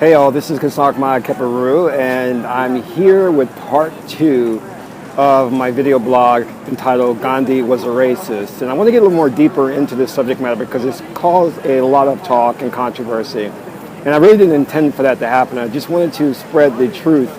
Hey all, this is Mahatma Gandhi, and I'm here with part 2 of my video blog entitled Gandhi Was a Racist. And I want to get a little more deeper into this subject matter because it's caused a lot of talk and controversy. And I really didn't intend for that to happen. I just wanted to spread the truth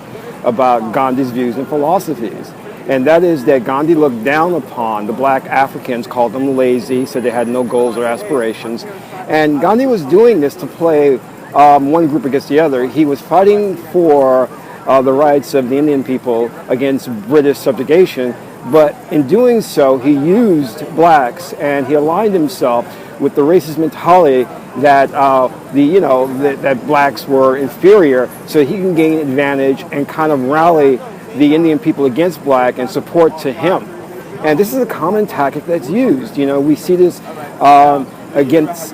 about Gandhi's views and philosophies. And that is that Gandhi looked down upon the black Africans, called them lazy, said they had no goals or aspirations. And Gandhi was doing this to play one group against the other. He was fighting for the rights of the Indian people against British subjugation, but in doing so, he used blacks and he aligned himself with the racist mentality that that blacks were inferior, so he can gain advantage and kind of rally the Indian people against black and support to him. And this is a common tactic that's used. We see this against,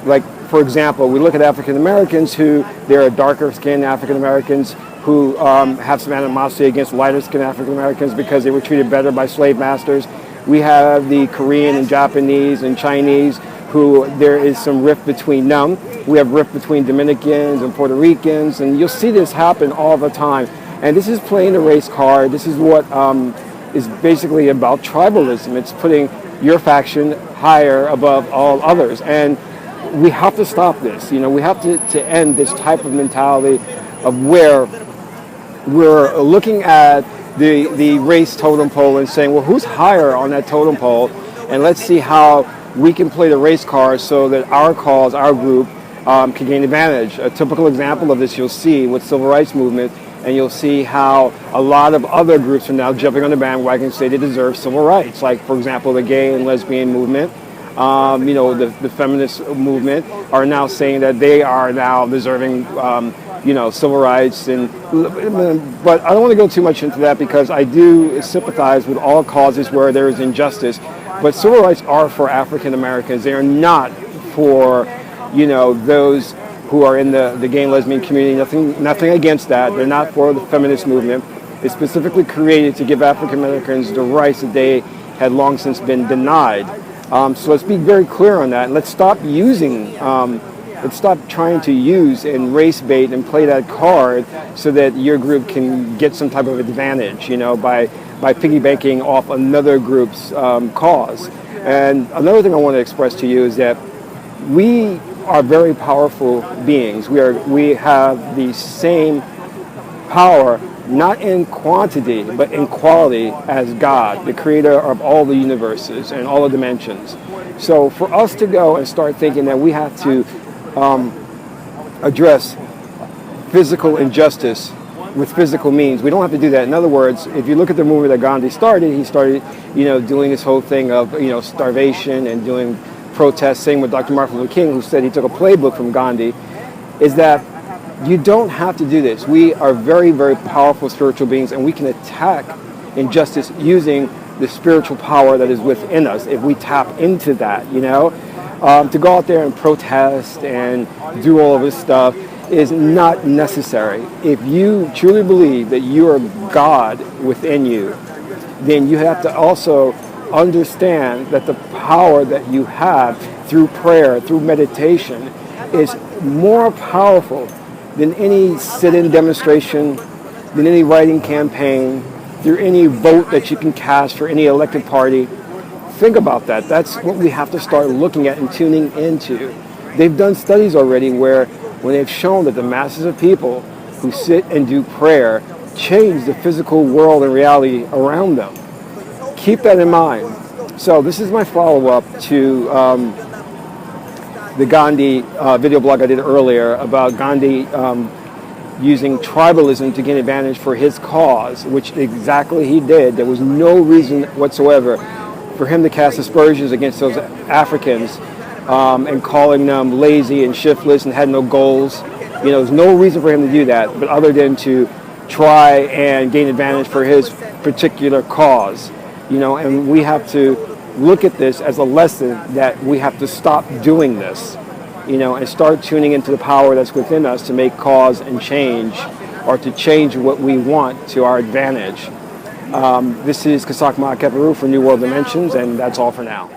like, for example, we look at African Americans who, there are darker skinned African Americans who have some animosity against lighter skinned African Americans because they were treated better by slave masters. We have the Korean and Japanese and Chinese who there is some rift between them. We have rift between Dominicans and Puerto Ricans, and you'll see this happen all the time. And this is playing the race card. This is what is basically about tribalism. It's putting your faction higher above all others. And we have to stop this. We have to end this type of mentality of where we're looking at the race totem pole and saying, well, who's higher on that totem pole? And let's see how we can play the race card so that our cause, our group, can gain advantage. A typical example of this you'll see with civil rights movement, and you'll see how a lot of other groups are now jumping on the bandwagon and say they deserve civil rights. Like, for example, the gay and lesbian movement. The feminist movement are now saying that they are now deserving, civil rights. But I don't want to go too much into that because I do sympathize with all causes where there is injustice. But civil rights are for African Americans. They are not for, those who are in the gay and lesbian community. Nothing against that. They're not for the feminist movement. It's specifically created to give African Americans the rights that they had long since been denied. So let's be very clear on that, and let's stop trying to use and race bait and play that card so that your group can get some type of advantage, by piggybacking off another group's cause. And another thing I want to express to you is that we are very powerful beings. We have the same power, not in quantity, but in quality as God, the creator of all the universes and all the dimensions. So for us to go and start thinking that we have to address physical injustice with physical means, we don't have to do that. In other words, if you look at the movement that Gandhi started, he started, doing this whole thing of, starvation and doing protests. Same with Dr. Martin Luther King, who said he took a playbook from Gandhi, is that you don't have to do this. We are very, very powerful spiritual beings, and we can attack injustice using the spiritual power that is within us if we tap into that, To go out there and protest and do all of this stuff is not necessary. If you truly believe that you are God within you, then you have to also understand that the power that you have through prayer, through meditation, is more powerful than any sit-in demonstration, than any writing campaign, through any vote that you can cast for any elected party. Think about that. That's what we have to start looking at and tuning into. They've done studies already when they've shown that the masses of people who sit and do prayer change the physical world and reality around them. Keep that in mind. So this is my follow-up to the Gandhi video blog I did earlier about Gandhi using tribalism to gain advantage for his cause, which exactly he did. There was no reason whatsoever for him to cast aspersions against those Africans and calling them lazy and shiftless and had no goals. There's no reason for him to do that, but other than to try and gain advantage for his particular cause. And we have to look at this as a lesson that we have to stop doing this, and start tuning into the power that's within us to make cause and change, or to change what we want to our advantage. This is Mahatma Gandhi for New World Dimensions, and that's all for now.